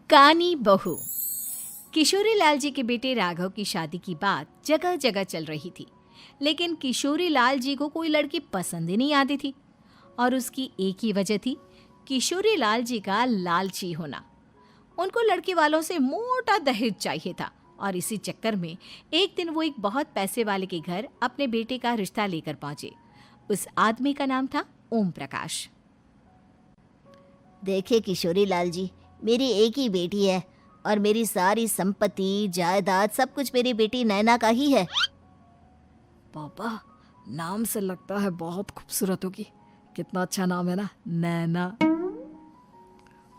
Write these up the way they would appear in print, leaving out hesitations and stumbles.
कानी बहू। किशोरी लाल जी के बेटे राघव की शादी की बात जगह जगह चल रही थी, लेकिन किशोरी लाल जी को कोई लड़की पसंद ही नहीं आती थी। और उसकी एक ही वजह थी, किशोरी लाल जी का लालची होना। उनको लड़के वालों से मोटा दहेज चाहिए था और इसी चक्कर में एक दिन वो एक बहुत पैसे वाले के घर अपने बेटे का रिश्ता लेकर पहुंचे। उस आदमी का नाम था ओम प्रकाश। देखिए किशोरी लाल जी, मेरी एक ही बेटी है और मेरी सारी संपत्ति जायदाद सब कुछ मेरी बेटी नैना का ही है। पापा, नाम से लगता है बहुत खूबसूरत होगी। कितना अच्छा नाम है ना, नैना।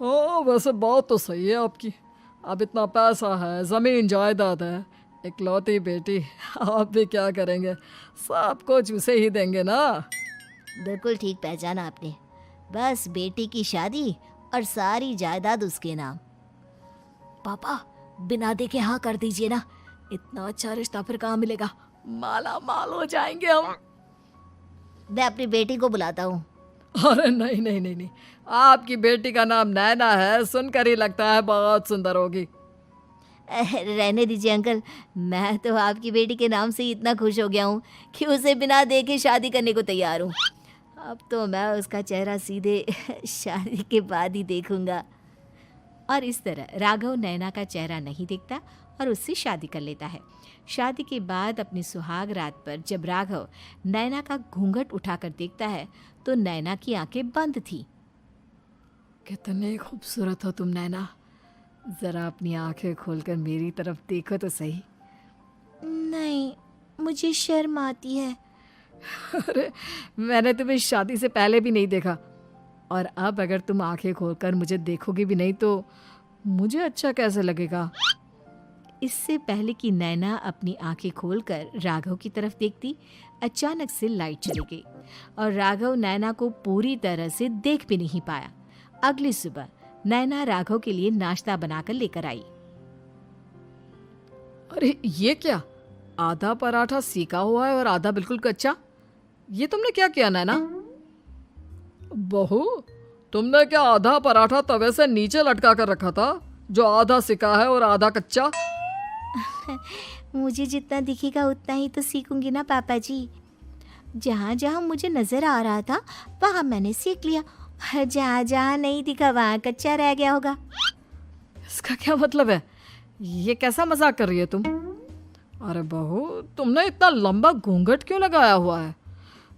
ओ, वैसे बात तो सही है आपकी। अब इतना पैसा है, जमीन जायदाद है, इकलौती बेटी, आप भी क्या करेंगे? सब कुछ उसे ही देंगे ना। बिल्कुल ठीक पहचाना आपने। बस बेटी की शादी और सारी जायदाद उसके नाम। पापा, बिना देखे हाँ कर दीजिए ना। इतना अच्छा रिश्ता फिर कहाँ मिलेगा? माला माल हो जाएंगे हम। मैं अपनी बेटी को बुलाता हूँ। अरे नहीं नहीं नहीं नहीं, आपकी बेटी का नाम नैना है, सुनकर ही लगता है बहुत सुंदर होगी। रहने दीजिए अंकल, मैं तो आपकी बेटी के नाम से ही इतना खुश हो गया हूँ कि उसे बिना देखे शादी करने को तैयार हूँ। अब तो मैं उसका चेहरा सीधे शादी के बाद ही देखूंगा। और इस तरह राघव नैना का चेहरा नहीं देखता और उससे शादी कर लेता है। शादी के बाद अपनी सुहाग रात पर जब राघव नैना का घूंघट उठाकर देखता है तो नैना की आंखें बंद थी। कितनी खूबसूरत हो तुम नैना, जरा अपनी आंखें खोलकर मेरी तरफ देखो तो सही। नहीं, मुझे शर्म आती है। अरे, मैंने तुम्हें शादी से पहले भी नहीं देखा, और अब अगर तुम आंखें खोलकर मुझे देखोगी भी नहीं तो मुझे अच्छा कैसे लगेगा? इससे पहले कि नैना अपनी आंखें खोलकर राघव की तरफ देखती, अचानक से लाइट चली गई और राघव नैना को पूरी तरह से देख भी नहीं पाया। अगली सुबह नैना राघव के लिए नाश्ता बनाकर लेकर आई। अरे ये क्या, आधा पराठा सीका हुआ है और आधा बिल्कुल कच्चा। ये तुमने क्या किया नैना? बहू, तुमने क्या आधा पराठा तवे से नीचे लटका कर रखा था, जो आधा सिका है और आधा कच्चा? मुझे जितना दिखेगा उतना ही तो सीखूंगी ना पापा जी। जहाँ जहाँ मुझे नजर आ रहा था वहाँ मैंने सीख लिया, जहाँ जहाँ नहीं दिखा वहाँ कच्चा रह गया होगा। इसका क्या मतलब है? ये कैसा मजाक कर रही है तुम? अरे बहू, तुमने इतना लंबा घूंघट क्यों लगाया हुआ है?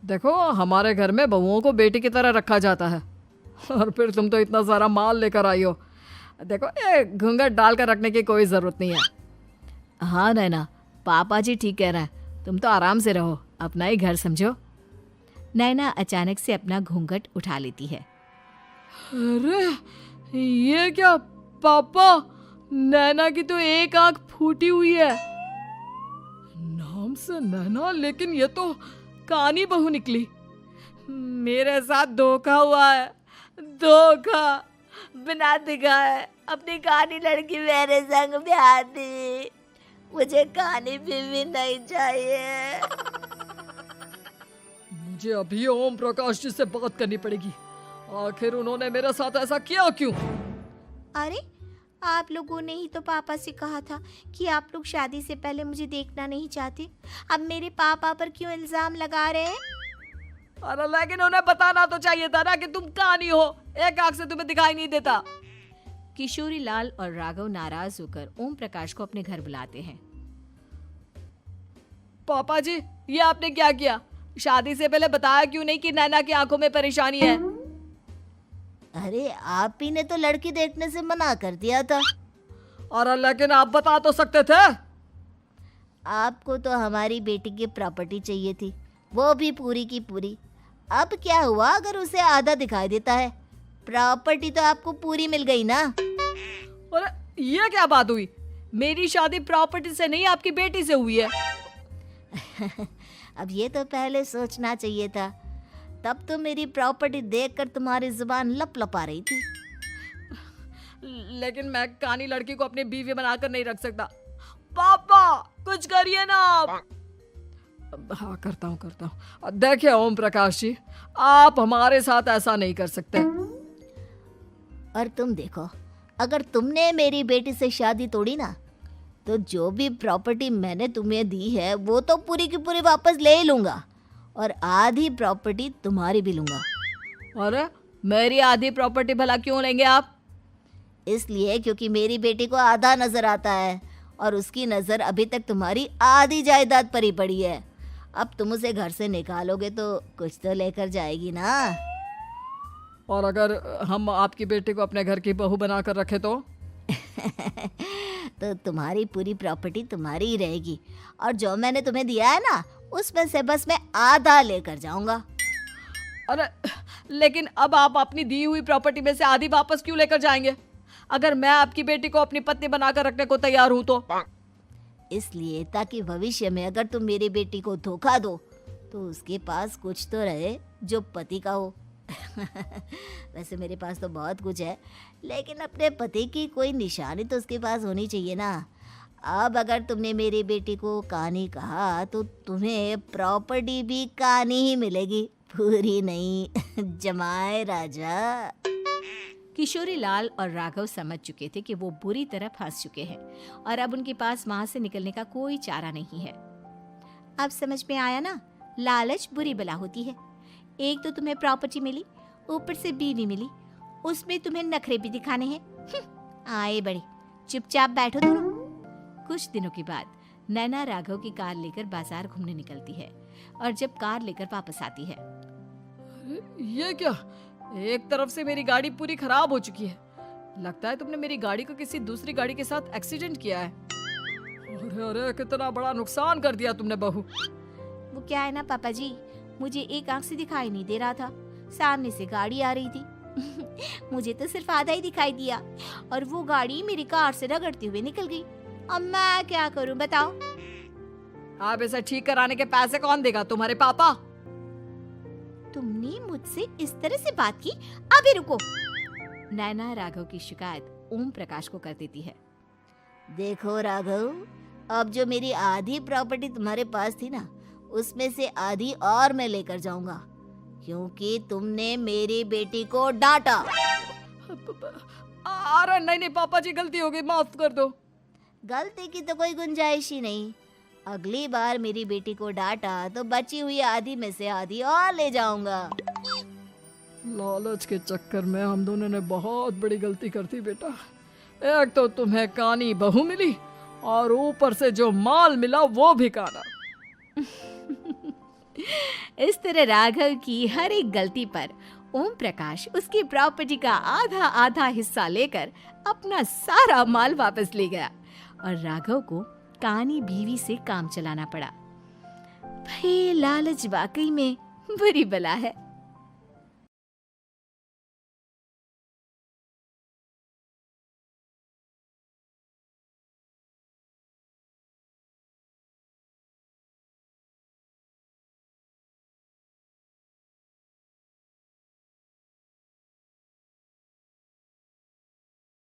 देखो, हमारे घर में बहुओं को बेटी की तरह रखा जाता है, और फिर तुम तो इतना सारा माल लेकर आई हो। देखो, ये घूंघट डालकर रखने की कोई ज़रूरत नहीं है। हाँ नैना, पापा जी ठीक कह रहे हैं, तुम तो आराम से रहो, अपना ही घर समझो। नैना अचानक से अपना घूंघट उठा लेती है। अरे ये क्या पापा, नैना की तो एक आंख फूटी हुई है। नाम से नैना, लेकिन ये तो कानी बहू निकली। मेरे साथ धोखा हुआ है, धोखा। बिना दिखाए अपनी कानी लड़की मेरे संग ब्याह दी। मुझे कानी बीवी नहीं चाहिए। मुझे अभी ओम प्रकाश जी से बात करनी पड़ेगी। आखिर उन्होंने मेरे साथ ऐसा किया क्यों? अरे, आप लोगों ने ही तो पापा से कहा था कि आप लोग शादी से पहले मुझे देखना नहीं चाहते। अब मेरे पापा पर क्यों इल्जाम लगा रहे हैं? अरे लेकिन उन्हें बताना तो चाहिए था ना कि तुम कानी हो, एक आंख से तुम्हें दिखाई नहीं देता। किशोरी लाल और राघव नाराज होकर ओम प्रकाश को अपने घर बुलाते हैं। पापा जी, ये आपने क्या किया? शादी से पहले बताया क्यों नहीं कि नैना की आंखों में परेशानी है? अरे, आप ही ने तो लड़की देखने से मना कर दिया था। और लेकिन आप बता तो सकते थे। आपको तो हमारी बेटी की प्रॉपर्टी चाहिए थी, वो भी पूरी की पूरी। अब क्या हुआ अगर उसे आधा दिखाई देता है? प्रॉपर्टी तो आपको पूरी मिल गई ना। अरे ये क्या बात हुई? मेरी शादी प्रॉपर्टी से नहीं, आपकी बेटी से हुई है। अब ये तो पहले सोचना चाहिए था, तब तो मेरी प्रॉपर्टी देखकर तुम्हारी जुबान लप लपा रही थी। लेकिन मैं कानी लड़की को अपनी बीवी बनाकर नहीं रख सकता। पापा, कुछ करिए ना आप। हाँ, करता हूँ। देखिए ओम प्रकाश जी, आप हमारे साथ ऐसा नहीं कर सकते। और तुम देखो, अगर तुमने मेरी बेटी से शादी तोड़ी ना, तो जो भी प्रॉपर्टी मैंने तुम्हें दी है वो तो पूरी की पूरी वापस ले ही लूँगा, और आधी प्रॉपर्टी तुम्हारी भी लूँगा। अरे मेरी आधी प्रॉपर्टी भला क्यों लेंगे आप? इसलिए क्योंकि मेरी बेटी को आधा नज़र आता है और उसकी नज़र अभी तक तुम्हारी आधी जायदाद पर ही पड़ी है। अब तुम उसे घर से निकालोगे तो कुछ तो लेकर जाएगी ना। और अगर हम आपकी बेटी को अपने घर की बहू बना कर रखे तो? तो तुम्हारी पूरी प्रॉपर्टी तुम्हारी ही रहेगी, और जो मैंने तुम्हें दिया है ना, उसमें से बस मैं आधा लेकर जाऊंगा। अरे लेकिन अब आप अपनी दी हुई प्रॉपर्टी में से आधी वापस क्यों लेकर जाएंगे? अगर मैं आपकी बेटी को अपनी पत्नी बनाकर रखने को तैयार हूं तो? इसलिए ताकि भविष्य में अगर तुम मेरी बेटी को धोखा दो तो उसके पास कुछ तो रहे जो पति का हो। वैसे मेरे पास तो बहुत कुछ है, लेकिन अपने पति की कोई निशानी तो उसके पास होनी चाहिए ना। अब अगर तुमने मेरी बेटी को कानी कहा तो तुम्हें प्रॉपर्टी भी कानी ही मिलेगी, पूरी नहीं। जमाए राजा। किशोरी लाल और राघव समझ चुके थे कि वो बुरी तरह फंस चुके हैं और अब उनके पास वहां से निकलने का कोई चारा नहीं है। अब समझ में आया ना, लालच बुरी बला होती है। एक तो तुम्हें प्रॉपर्टी मिली, ऊपर से बीवी मिली, उसमें तुम्हें नखरे भी दिखाने हैं। आए बड़े, चुपचाप बैठो दोनों। कुछ दिनों के बाद नैना राघव की कार लेकर बाजार घूमने निकलती है और जब कार लेकर वापस आती है, ये क्या? एक तरफ से मेरी गाड़ी पूरी खराब हो चुकी है। लगता है तुमने मेरी गाड़ी को किसी दूसरी गाड़ी के साथ एक्सीडेंट किया है। अरे अरे कितना बड़ा नुकसान कर दिया तुमने बहू। वो क्या है ना पापा जी, मुझे एक आंख से दिखाई नहीं दे रहा था, सामने से गाड़ी आ रही थी। मुझे तो सिर्फ आधा ही दिखाई दिया और वो गाड़ी मेरी कार से रगड़ते हुए निकल गई। अब मैं क्या करूं बताओ? आप इसे ठीक कराने के पैसे कौन देगा? तुम्हारे पापा? तुमने मुझसे इस तरह से बात की? अभी रुको। नैना राघव की शिकायत ओम प्रकाश को कर देती है। देखो राघव, अब जो मेरी आधी प्रॉपर्टी तुम्हारे पास थी ना, उसमें से आधी और मैं लेकर जाऊंगा, क्योंकि तुमने मेरी बेटी को डांटा। अरे नहीं नहीं पापा जी, गलती हो गई, माफ कर दो। गलती की तो कोई गुंजाइश ही नहीं। अगली बार मेरी बेटी को डांटा तो बची हुई आधी में से आधी और ले जाऊंगा। लालच के चक्कर में हम दोनों ने बहुत बड़ी गलती कर दी बेटा। एक तो तुम्हें कानी बहू मिली और ऊपर से जो माल मिला वो भी काना। इस तरह राघव की हर एक गलती पर ओम प्रकाश उसकी प्रॉपर्टी का आधा आधा हिस्सा लेकर अपना सारा माल वापस ले गया और राघव को कानी बीवी से काम चलाना पड़ा। भाई लालच वाकई में बुरी बला है।